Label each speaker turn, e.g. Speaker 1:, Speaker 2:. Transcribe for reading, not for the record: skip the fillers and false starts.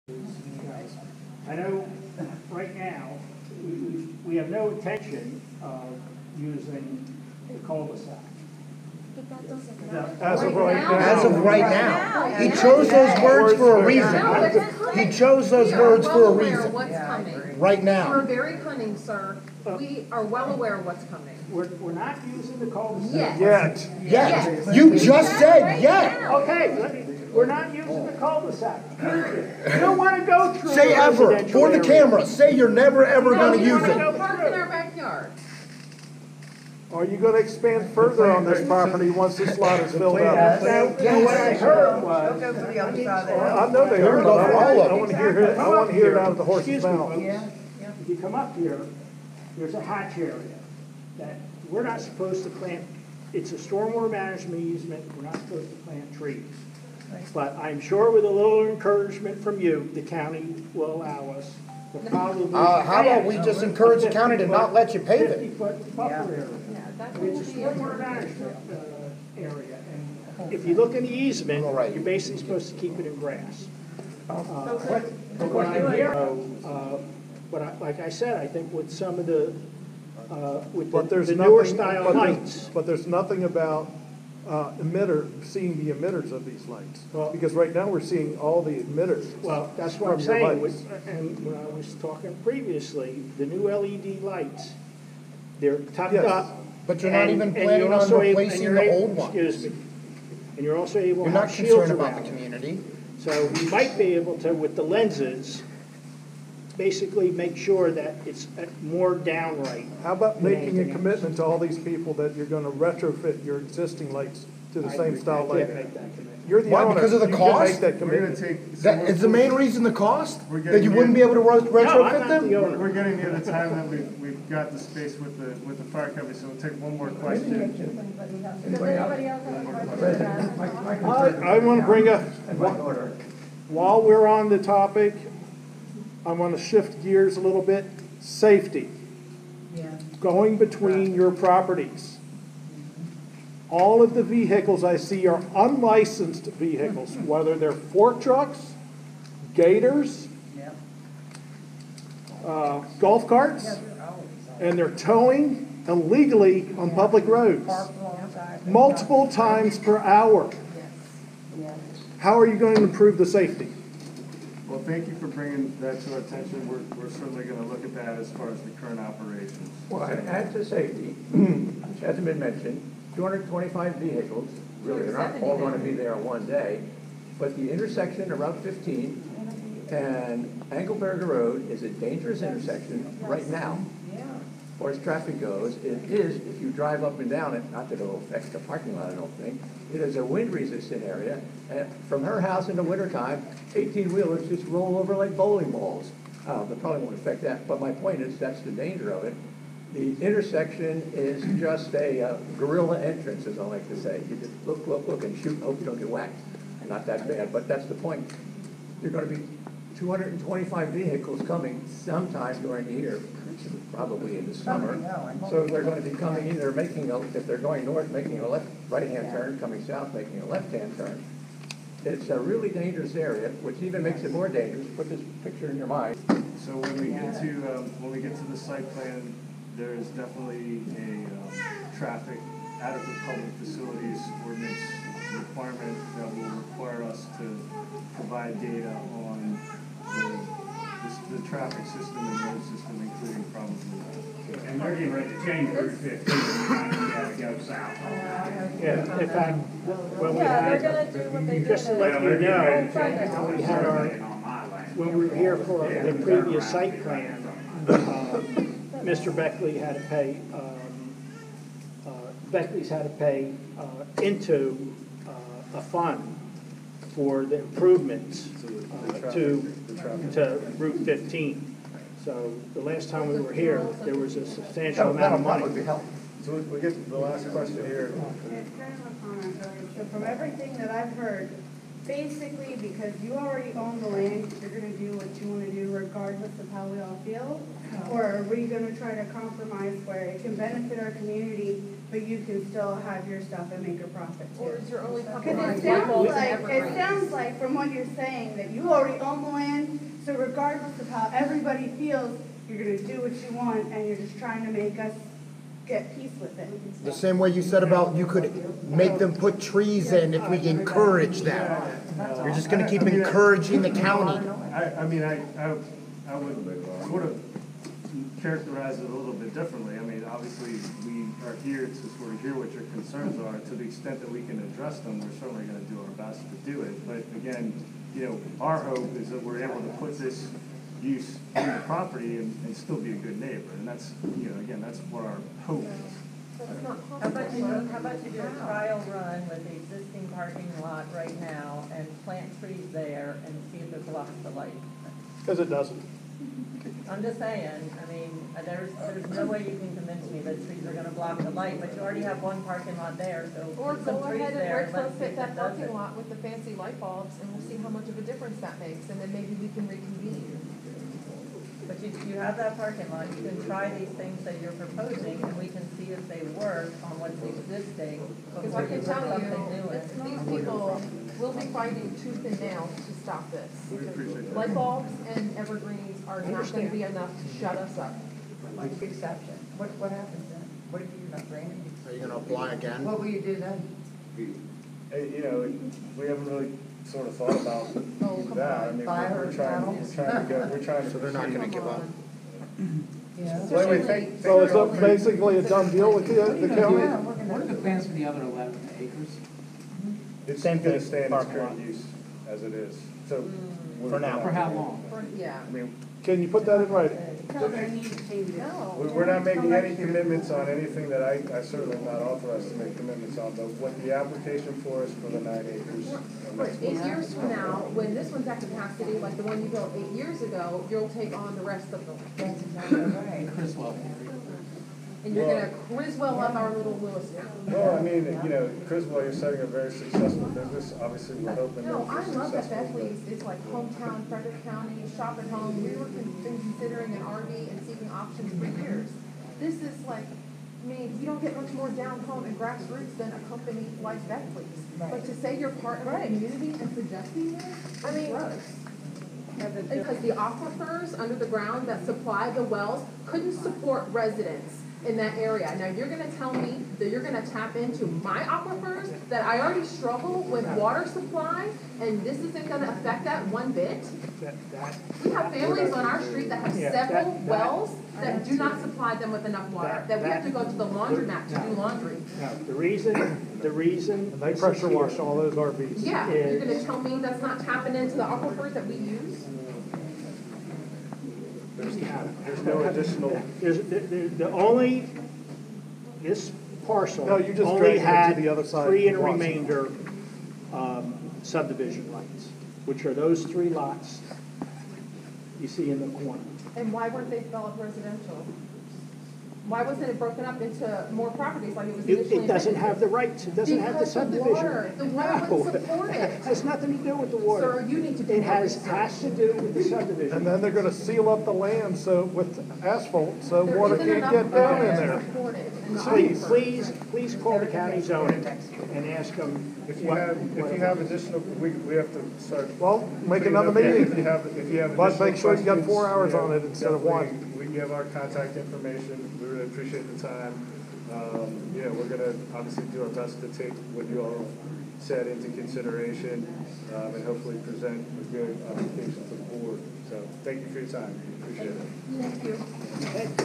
Speaker 1: I know right now, we have no intention of using a cul-de-sac.
Speaker 2: As of right now.
Speaker 3: As of right now. He chose those words for a reason. He chose those words for a reason.
Speaker 4: What's coming.
Speaker 3: Right now.
Speaker 4: We're very cunning, sir. We are well aware of what's coming.
Speaker 1: We're not using the cul-de-sac.
Speaker 4: Yes.
Speaker 3: Yet. You just said yet.
Speaker 1: Okay, we're not using the cul-de-sac. You don't want to go through.
Speaker 3: Say ever. For the camera. Say you're never ever going to use it.
Speaker 4: Park in our backyard.
Speaker 2: Are you going to expand further on this property once this lot is filled up?
Speaker 1: Now, what I heard was.
Speaker 2: I know they heard about all of it. I want to hear it. I want to hear it out of the horse's mouth.
Speaker 1: If you come up here, there's a hatch area that we're not supposed to plant. It's a stormwater management easement. We're not supposed to plant trees. But I'm sure with a little encouragement from you, the county will allow us to probably.
Speaker 3: How about we just encourage the county to not let you pave it?
Speaker 1: 50-foot buffer area. It's a stormwater management area. And if you look in the easement, you're basically supposed to keep it in grass. What I'm hearing, like I said, I think with some of the newer style lights.
Speaker 2: But there's nothing about seeing the emitters of these lights. Because right now we're seeing all the emitters.
Speaker 1: Well, that's what I'm saying. And when I was talking previously, the new LED lights, they're tucked up.
Speaker 3: But you're not even planning on replacing the old ones.
Speaker 1: Excuse me. And you're also able to
Speaker 3: have shields around. You're not concerned about the community.
Speaker 1: So we might be able to, with the lenses, basically make sure that it's more downright.
Speaker 2: How about making a commitment to all these people that you're going to retrofit your existing lights to the same style lighting?
Speaker 1: Make that commitment.
Speaker 2: You're the
Speaker 3: Why?
Speaker 2: owner.
Speaker 3: Because of the
Speaker 2: You
Speaker 3: cost?
Speaker 2: can make that commitment.
Speaker 3: That is the main reason the cost? That you wouldn't be able to retrofit them?
Speaker 5: We're getting near the time that we've got the space with the fire company, so we'll take one more question.
Speaker 2: I want to bring up, while we're on the topic, I want to shift gears a little bit. Safety. Going between your properties. All of the vehicles I see are unlicensed vehicles, whether they're fork trucks, gators, golf carts, and they're towing illegally on public roads multiple times per hour. How are you going to improve the safety?
Speaker 5: Well, thank you for bringing that to our attention. We're certainly going to look at that as far as the current operations.
Speaker 6: Well, and add to safety, which hasn't been mentioned, 225 vehicles, really, they're not all going to be there on one day, but the intersection around 15 and Engelberger Road is a dangerous intersection right now. As far as traffic goes, it is, if you drive up and down it, not that it'll affect the parking lot, I don't think, it is a wind-resistant area, and from her house in the wintertime, 18-wheelers just roll over like bowling balls. That probably won't affect that, but my point is that's the danger of it. The intersection is just a guerrilla entrance, as I like to say. You just look, and shoot and hope you don't get whacked. Not that bad, but that's the point. There are going to be 225 vehicles coming sometime during the year, probably in the summer. So they're going to be coming either if they're going north, making a right-hand turn, coming south, making a left-hand turn. It's a really dangerous area, which even makes it more dangerous. Put this picture in your mind.
Speaker 5: So when we get to the site plan, there is definitely a traffic adequate public facilities ordinance requirement that will require us to provide data on the traffic system and road system, including probably.
Speaker 7: And they're getting ready to change Route 15, you have to go south.
Speaker 1: Yeah, in fact, when we had, just to let you know, when we had when we were here for the previous site plan, Mr. Beckley had to pay, Beckley's had to pay into a fund for the improvements to Route 15. So the last time we were here, there was a substantial amount of money.
Speaker 5: So we get to the last question here.
Speaker 8: So from everything that I've heard, basically because you already own the land, you're going to do what you want to do regardless of how we all feel? Or are we going to try to compromise where it can benefit our community, but but you can still have your stuff and make a profit too.
Speaker 4: Or is your only
Speaker 8: Because
Speaker 4: compromise
Speaker 8: it
Speaker 4: light bulbs and
Speaker 8: it sounds
Speaker 4: evergreens?
Speaker 8: like from what you're saying, that you already own the land, so regardless of how everybody feels, you're gonna do what you want, and you're just trying to make us get peace with it.
Speaker 3: The same way you said about you could make them put trees in if we encourage them. You're just gonna keep encouraging the county.
Speaker 5: I would sort of characterize it a little bit differently. I mean, obviously, we are here to sort of hear what your concerns are. To the extent that we can address them, we're certainly going to do our best to do it. But again, our hope is that we're able to put this use in the property and still be a good neighbor. And that's, again, that's what our hope is.
Speaker 9: How about you do a trial run with the existing parking lot right now and plant trees there and see if it blocks the light?
Speaker 2: Because it doesn't.
Speaker 9: I'm just saying, I mean, there's no way you can convince me that trees are gonna block the light, but you already have one parking lot there, so
Speaker 4: Or
Speaker 9: put
Speaker 4: go
Speaker 9: some trees
Speaker 4: ahead and
Speaker 9: there and let's see
Speaker 4: retrofit
Speaker 9: if
Speaker 4: that
Speaker 9: it does
Speaker 4: parking
Speaker 9: it.
Speaker 4: lot with the fancy light bulbs, and we'll see how much of a difference that makes, and then maybe we can reconvene.
Speaker 9: But you have that parking lot, you can try these things that you're proposing, and we can see if they work on what's existing.
Speaker 4: Because
Speaker 9: before
Speaker 4: I can
Speaker 9: put
Speaker 4: tell
Speaker 9: something new
Speaker 4: you,
Speaker 9: in.
Speaker 4: these people will be fighting tooth and nail to stop this.
Speaker 5: We appreciate that.
Speaker 4: Light bulbs and evergreens are not gonna be enough to shut us up.
Speaker 10: Like exception, what happens then? What if you're not granted?
Speaker 3: Are you gonna apply again?
Speaker 10: What will you do then?
Speaker 5: We haven't really sort of thought about that. I mean,
Speaker 10: Fire
Speaker 5: we're trying to.
Speaker 3: So they're not gonna give up.
Speaker 10: Yeah.
Speaker 5: Well, we think.
Speaker 2: So is it basically a done deal with the county?
Speaker 11: What are the plans for the other 11 acres?
Speaker 5: It's
Speaker 3: Same
Speaker 5: going to
Speaker 3: thing,
Speaker 5: stay in its
Speaker 3: parking
Speaker 5: current
Speaker 3: lot.
Speaker 5: use as it is. So.
Speaker 3: For now.
Speaker 11: For how long?
Speaker 4: Yeah.
Speaker 5: I mean,
Speaker 2: Can you put that in writing?
Speaker 5: we're not making any commitments on anything that I certainly am not authorized to make commitments on, but what the application for is for the 9 acres. And
Speaker 4: But
Speaker 5: that's
Speaker 4: 8 years from now, when this one's at capacity, like the one you built 8 years ago, you'll take on the rest of them.
Speaker 10: That's exactly right.
Speaker 11: Criswell.
Speaker 4: And you're gonna Criswell up our little Lewistown.
Speaker 5: Well, I mean, Criswell, you're setting a very successful business. Obviously, we're hoping that
Speaker 4: No, I
Speaker 5: it's
Speaker 4: love that
Speaker 5: successful.
Speaker 4: Beckley's is like hometown, Frederick County, shop at home. We were been considering an RV and seeking options for years. This is like, I mean, you don't get much more down home and grassroots than a company like Beckley's. But to say you're part of a community and suggesting this, I mean, gross. Because the aquifers under the ground that supply the wells couldn't support residents in that area. Now, you're gonna tell me that you're gonna tap into my aquifers that I already struggle with water supply, and this isn't gonna affect that one bit? We have families on our street that have several wells that do not supply them with enough water, that we have to go to the laundromat to do laundry.
Speaker 1: Now, the reason.
Speaker 2: And they pressure wash all those RVs.
Speaker 4: Yeah, you're gonna tell me that's not tapping into the aquifers that we use?
Speaker 5: There's no additional.
Speaker 1: This parcel
Speaker 2: No, you just
Speaker 1: only
Speaker 2: dragged it to
Speaker 1: had
Speaker 2: the other side
Speaker 1: 3 and
Speaker 2: of the lots.
Speaker 1: remainder subdivision rights, which are those 3 lots you see in the corner.
Speaker 4: And why weren't they developed residential? Why wasn't it broken up into more properties like it was initially
Speaker 1: It doesn't
Speaker 4: intended
Speaker 1: have
Speaker 4: to?
Speaker 1: the rights, it doesn't have the
Speaker 4: Because of the
Speaker 1: subdivision.
Speaker 4: water. The water
Speaker 1: No,
Speaker 4: wouldn't support it.
Speaker 1: It has nothing to do with the water.
Speaker 4: Sir, you need to do
Speaker 1: It
Speaker 4: more
Speaker 1: has
Speaker 4: research.
Speaker 1: to do with the subdivision.
Speaker 2: And then they're gonna seal up the land with asphalt, so
Speaker 4: There
Speaker 2: water
Speaker 4: isn't
Speaker 2: can't
Speaker 4: enough
Speaker 2: get down in
Speaker 4: water to
Speaker 2: there.
Speaker 4: support it. And the
Speaker 1: Please call the county zoning and ask them.
Speaker 5: If you have additional, we have to start.
Speaker 2: Well, make
Speaker 5: putting
Speaker 2: another
Speaker 5: up- yeah,
Speaker 2: meeting.
Speaker 5: If you have
Speaker 2: But
Speaker 5: additional
Speaker 2: make sure you got 4
Speaker 5: questions,
Speaker 2: hours on it instead of one.
Speaker 5: definitely, we have our contact information. We really appreciate the time. We're gonna obviously do our best to take what you all said into consideration, and hopefully present a good application to the board. So thank you for your time. Appreciate it.
Speaker 4: Thank you.
Speaker 1: Okay.